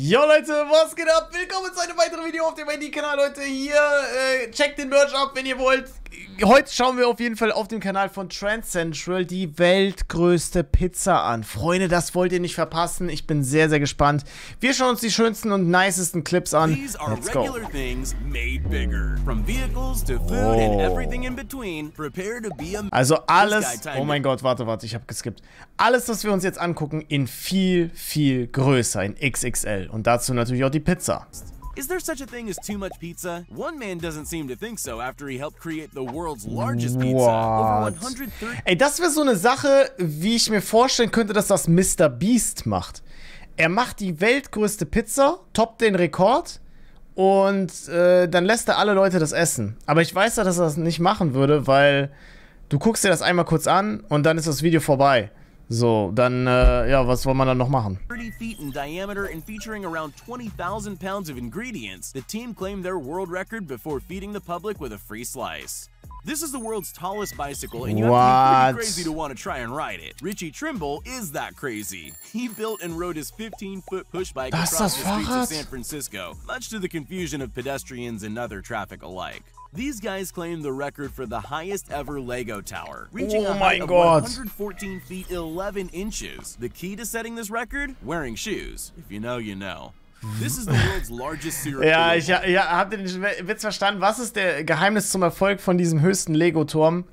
Jo Leute, was geht ab? Willkommen zu einem weiteren Video auf dem ID-Kanal, Leute. Hier, checkt den Merch ab, wenn ihr wollt. Heute schauen wir auf jeden Fall auf dem Kanal von Trend Central die weltgrößte Pizza an. Freunde, das wollt ihr nicht verpassen. Ich bin sehr, sehr gespannt. Wir schauen uns die schönsten und nicesten Clips an. Let's go. Also alles, oh mein Gott, warte, ich habe geskippt. Alles, was wir uns jetzt angucken, in viel, viel größer, in XXL. Und dazu natürlich auch die Pizza. Is there such a thing as too much pizza? One man doesn't seem to think so after he helped create the world's largest pizza. Over 130. Ey, das wäre so eine Sache, wie ich mir vorstellen könnte, dass das Mr. Beast macht. Er macht die weltgrößte Pizza, toppt den Rekord und dann lässt er alle Leute das essen. Aber ich weiß ja, dass er das nicht machen würde, weil du guckst dir das einmal kurz an und dann ist das Video vorbei. So, dann, ja, was soll man dann noch machen? 30 feet in diameter and featuring around 20,000 pounds of ingredients, the team claimed their world record before feeding the public with a free slice. This is the world's tallest bicycle, and you have to be pretty crazy to want to try and ride it. Richie Trimble is that crazy. He built and rode his 15-foot push bike across the streets of San Francisco, much to the confusion of pedestrians and other traffic alike. These guys claim the record for the highest ever Lego tower, reaching a height of 114 feet 11 inches. The key to setting this record? Wearing shoes. If you know, you know. This is the world's largest serial killer. Ja, habt ihr den Witz verstanden? Was ist der Geheimnis zum Erfolg von diesem höchsten Lego-Turm?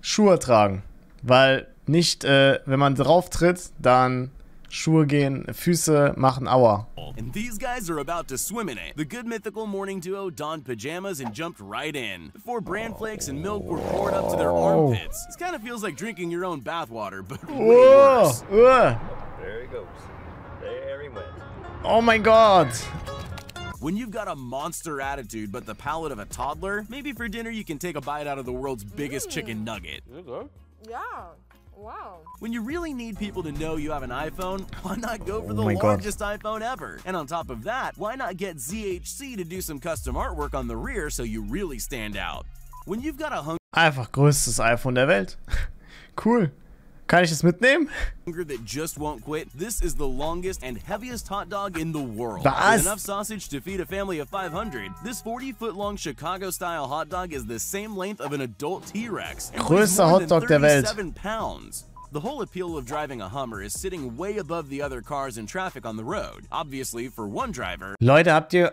Schuhe tragen. Weil nicht, wenn man drauf tritt, dann Schuhe gehen, Füße machen Aua. And these guys are about to swim in it. The good mythical morning duo donned pajamas and jumped right in. Before bran flakes and milk were poured up to their armpits. This kind of feels like drinking your own bathwater, but way worse. There he goes. There he went. Oh mein Gott. When you've got a monster attitude but the palate of a toddler, maybe for dinner you can take a bite out of the world's biggest chicken nugget. Yeah. Wow. When you really need people to know you have an iPhone, why not go for the largest iPhone ever? And on top of that, why not get ZHC to do some custom artwork on the rear so you really stand out? When you've got a Einfach größtes iPhone der Welt. Cool. Kann ich es mitnehmen? hunger that just won't quit, this is the longest and heaviest hot dog in the world. Was? With enough sausage to feed a family of 500, this 40-foot-long Chicago-style hot dog is the same length of an adult T-Rex. Größter Hotdog der Welt. 37 pounds. The whole appeal of driving a Hummer is sitting way above the other cars and traffic on the road. Obviously, for one driver. Leute, habt ihr...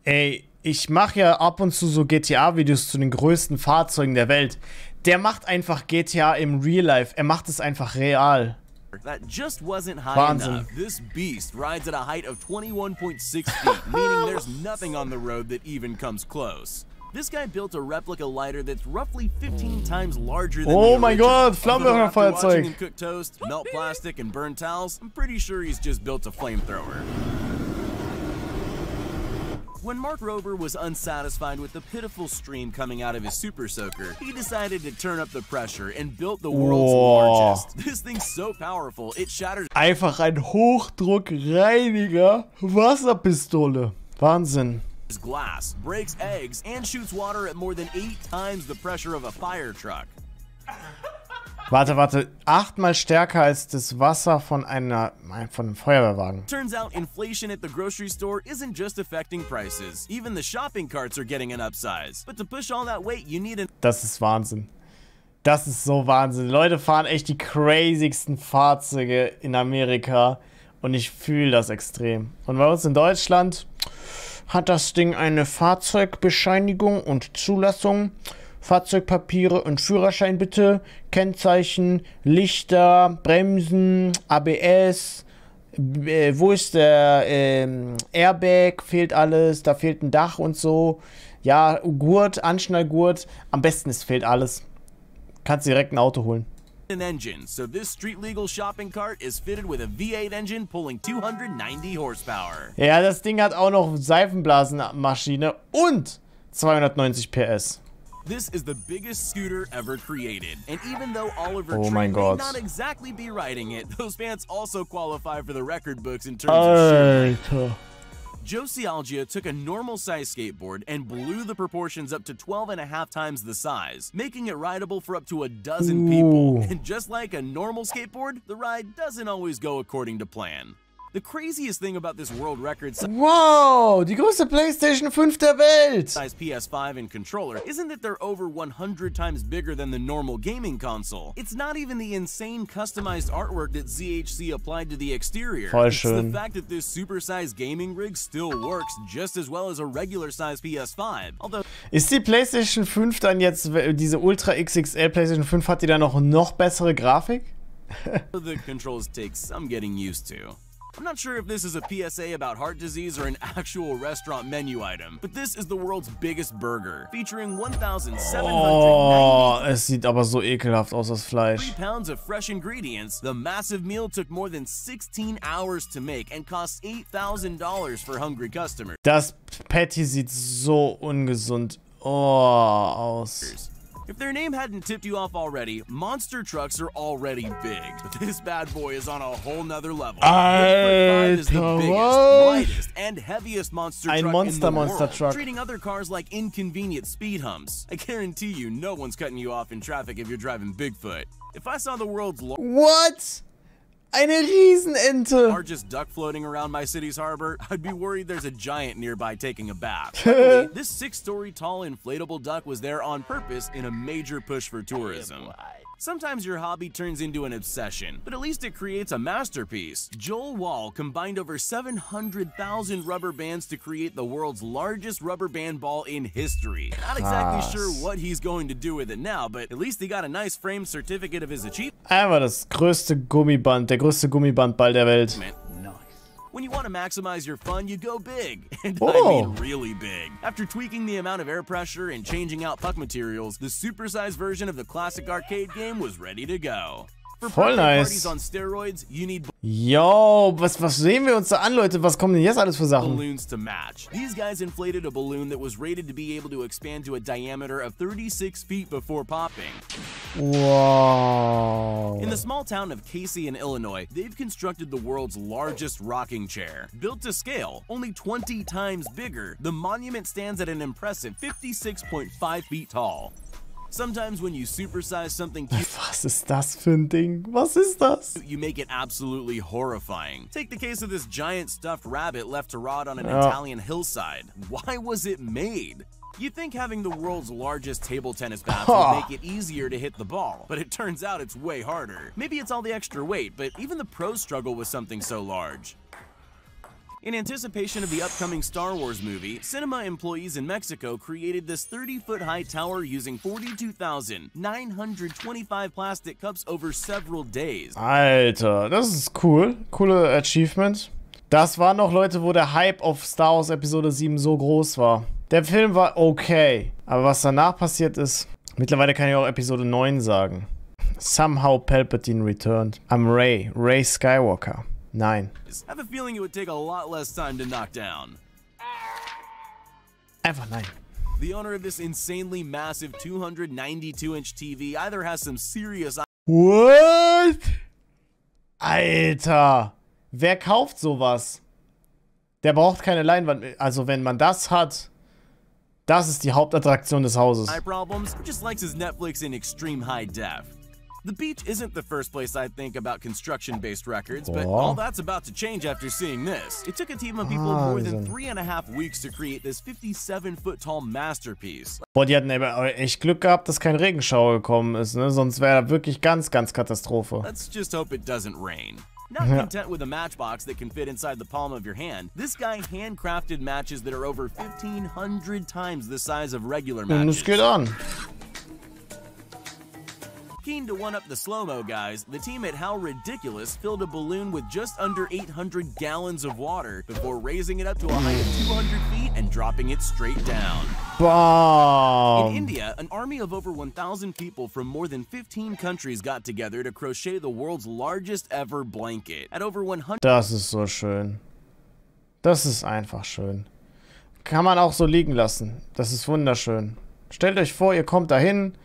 Ey, ich mache ja ab und zu so GTA-Videos zu den größten Fahrzeugen der Welt. Der macht einfach GTA im Real Life. Er macht es einfach real. That just wasn't high Wahnsinn. enough. This beast rides at a height of 21.6 feet, meaning there's nothing on the road that even comes close. This guy built a replica lighter that's roughly 15 times larger than Oh the mein original. Gott, Although after Flammenwerferfeuerzeug. watching him cook toast, melt plastic, and burn towels, I'm pretty sure he's just built a flamethrower. When Mark Rober was unsatisfied with the pitiful stream coming out of his Super Soaker, he decided to turn up the pressure and built the world's largest. This thing's so powerful, it shatters Einfach ein Hochdruckreiniger Wasserpistole. Wahnsinn. glass, breaks eggs, and shoots water at more than 8 times the pressure of a fire truck. Warte. 8-mal stärker als das Wasser von einem Feuerwehrwagen. Turns out inflation at the grocery store isn't just affecting prices. Even the shopping carts are getting an upsize. But to push all that weight, you need an... Das ist Wahnsinn. Das ist so Wahnsinn. Leute fahren echt die crazigsten Fahrzeuge in Amerika. Und ich fühle das extrem. Und bei uns in Deutschland hat das Ding eine Fahrzeugbescheinigung und Zulassung. Fahrzeugpapiere und Führerschein bitte, Kennzeichen, Lichter, Bremsen, ABS, wo ist der Airbag, fehlt alles, da fehlt ein Dach und so. Ja, Gurt, Anschnallgurt, am besten es fehlt alles. Kannst direkt ein Auto holen. engine, so this street-legal shopping cart is fitted with a V8 engine pulling 290 horsepower. Ja, das Ding hat auch noch Seifenblasenmaschine und 290 PS. This is the biggest scooter ever created, and even though Oliver Tree mein may Gott. not exactly be riding it, those pants also qualify for the record books in terms of shape. Alter. Joe Cialgia took a normal-size skateboard and blew the proportions up to 12.5 times the size, making it rideable for up to a dozen people. And just like a normal skateboard, the ride doesn't always go according to plan. The craziest thing about this world record Wow, die größte PlayStation 5 der Welt. size PS5 and controller isn't that they're over 100 times bigger than the normal gaming console. It's not even the insane customized artwork that ZHC applied to the exterior. Voll It's the schön. fact that this supersized gaming rig still works just as well as a regular size PS5. Although Ist die PlayStation 5 dann jetzt, diese Ultra XXL PlayStation 5, hat die dann noch bessere Grafik? the controls take some getting used to. I'm not sure if this is a PSA about heart disease or an actual restaurant menu item, but this is the world's biggest burger, featuring 1,793 Oh, es sieht aber so ekelhaft aus, das Fleisch. pounds of fresh ingredients. The massive meal took more than 16 hours to make and cost $8,000 for hungry customers. Das Patty sieht so ungesund aus. If their name hadn't tipped you off already, monster trucks are already big. But this bad boy is on a whole nother level. The is the biggest, lightest, and heaviest monster truck in the world, truck. treating other cars like inconvenient speed humps. I guarantee you, no one's cutting you off in traffic if you're driving Bigfoot. If I saw the world's What? Eine Riesenente. largest duck floating around my city's harbor, I'd be worried there's a giant nearby taking a bath. Luckily, this 6-story tall inflatable duck was there on purpose in a major push for tourism. Sometimes your hobby turns into an obsession, but at least it creates a masterpiece. Joel Wall combined over 700,000 rubber bands to create the world's largest rubber band ball in history. Not exactly sure what he's going to do with it now, but at least he got a nice framed certificate of his achievement. Einfach das größte Gummiband, der größte Gummibandball der Welt. When you want to maximize your fun, you go big. And Oh. I mean really big. After tweaking the amount of air pressure and changing out puck materials, the supersized version of the classic arcade game was ready to go. For Voll birthday nice. parties on steroids, you need Yo, was sehen wir uns da an, Leute? Was kommen denn jetzt alles für Sachen? balloons to match. These guys inflated a balloon that was rated to be able to expand to a diameter of 36 feet before popping. Wow. In the small town of Casey in Illinois, they've constructed the world's largest rocking chair. Built to scale, only 20 times bigger, the monument stands at an impressive 56.5 feet tall. Sometimes when you supersize something cute, Was ist das für ein Ding? Was ist das? you make it absolutely horrifying. Take the case of this giant stuffed rabbit left to rot on an Italian hillside. Why was it made? You'd think having the world's largest table tennis bat would make it easier to hit the ball, but it turns out it's way harder. Maybe it's all the extra weight, but even the pros struggle with something so large. In anticipation of the upcoming Star Wars movie, cinema employees in Mexico created this 30-foot-high tower using 42,925 plastic cups over several days. Alter, das ist cool. Coole Achievement. Das waren noch Leute, wo der Hype auf Star Wars Episode 7 so groß war. Der Film war okay, aber was danach passiert ist, mittlerweile kann ich auch Episode 9 sagen. Somehow Palpatine returned. I'm Ray Skywalker. Nein. I have a feeling it would take a lot less time to knock down. Einfach nein. The owner of this insanely massive 292-inch TV either has some serious What? Alter. Wer kauft sowas? Der braucht keine Leinwand. Also wenn man das hat, das ist die Hauptattraktion des Hauses. eye problems, or just likes his Netflix in extreme high def. The beach isn't the first place I think about construction-based records, but all that's about to change after seeing this. It took a team of people more than 3.5 weeks to create this 57-foot-tall masterpiece. Boah, die hatten aber echt Glück gehabt, dass kein Regenschauer gekommen ist, ne? Sonst wäre da wirklich ganz Katastrophe. Let's just hope it doesn't rain. Not content with a matchbox that can fit inside the palm of your hand, this guy handcrafted matches that are over 1,500 times the size of regular Und matches. es geht an. Keen to one-up the slow-mo guys, the team at How Ridiculous filled a balloon with just under 800 gallons of water before raising it up to a height of 200 feet and dropping it straight down. Bam. In India, an army of over 1,000 people from more than 15 countries got together to crochet the world's largest ever blanket. At over 100 Das ist so schön. Das ist einfach schön. Kann man auch so liegen lassen. Das ist wunderschön. Stellt euch vor, ihr kommt dahin,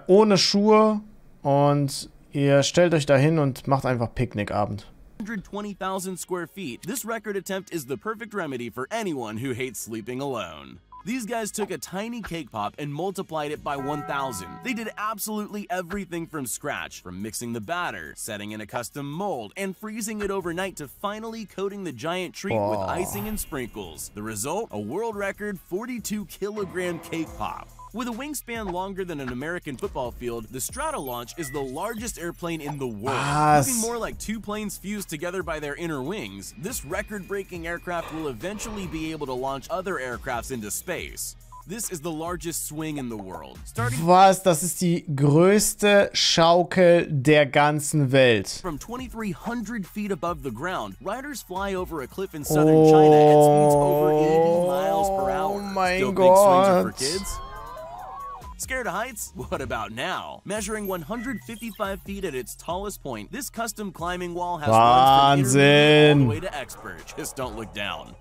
ohne Schuhe und ihr stellt euch dahin und macht einfach Picknickabend. 120,000 square feet, this record attempt is the perfect remedy for anyone who hates sleeping alone. These guys took a tiny cake pop and multiplied it by 1,000. They did absolutely everything from scratch, from mixing the batter, setting in a custom mold, and freezing it overnight to finally coating the giant treat with icing and sprinkles. The result? A world record 42-kilogram cake pop. With a wingspan longer than an American football field, the Strato Launch is the largest airplane in the world. Looking more like two planes fused together by their inner wings, this record-breaking aircraft will eventually be able to launch other aircrafts into space. This is the largest swing in the world. Was? Das ist die größte Schaukel der ganzen Welt. From 2,300 feet above the ground, riders fly over a cliff in southern China at speeds over 80 miles per hour. Oh mein Still Gott. think swings are for kids? Scared of heights? What about now? Measuring 155 feet at its tallest point, this custom climbing wall has runs from intermediate all the way to expert. Just don't look down.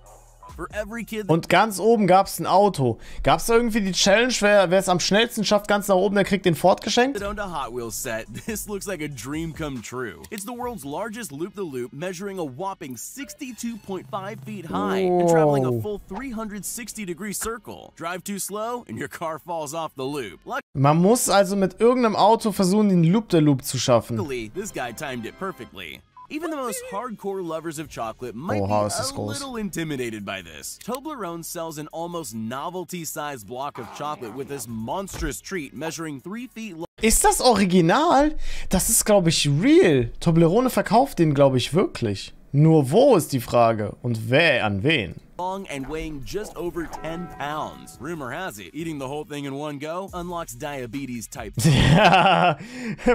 For every kid. Und ganz oben gab es ein Auto. Gab es da irgendwie die Challenge, wer es am schnellsten schafft, ganz nach oben, der kriegt den Ford geschenkt? Owned a Hot Wheels set. This looks like a dream come true. It's the world's largest loop-the-loop, measuring a whopping 62.5 feet high and traveling a full 360-degree circle. Drive too slow and your car falls off the loop. Man muss also mit irgendeinem Auto versuchen, den Loop-the-Loop zu schaffen. Luckily, this guy timed it perfectly. Even the most hardcore lovers of chocolate might be a little intimidated by this. Toblerone sells an almost novelty-sized block of chocolate with this monstrous treat measuring 3 feet long. Ist das Original? Das ist, glaube ich, real. Toblerone verkauft den, glaube ich, wirklich. Nur wo ist die Frage? Und wer an wen? Long and weighing just over 10 pounds. Rumor has it, eating the whole thing in one go unlocks diabetes type 2. Ja,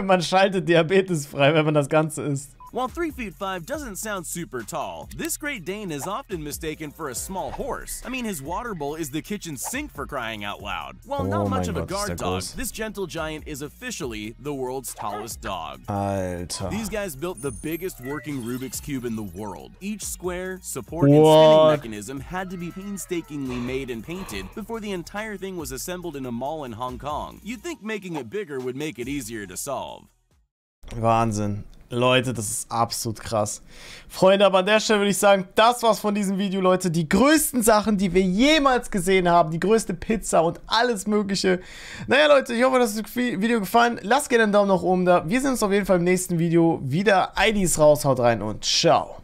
man schaltet Diabetes frei, wenn man das Ganze isst. While 3'5" doesn't sound super tall, this Great Dane is often mistaken for a small horse. I mean, his water bowl is the kitchen sink for crying out loud. While not much of a guard dog, this gentle giant is officially the world's tallest dog. Alter. These guys built the biggest working Rubik's Cube in the world. Each square, support, and spinning mechanism had to be painstakingly made and painted before the entire thing was assembled in a mall in Hong Kong. You'd think making it bigger would make it easier to solve. Wahnsinn. Leute, das ist absolut krass. Freunde, aber an der Stelle würde ich sagen, das war's von diesem Video, Leute. Die größten Sachen, die wir jemals gesehen haben. Die größte Pizza und alles Mögliche. Naja, Leute, ich hoffe, das hat das Video gefallen. Lasst gerne einen Daumen nach oben da. Wir sehen uns auf jeden Fall im nächsten Video wieder. IDs raus, haut rein und ciao.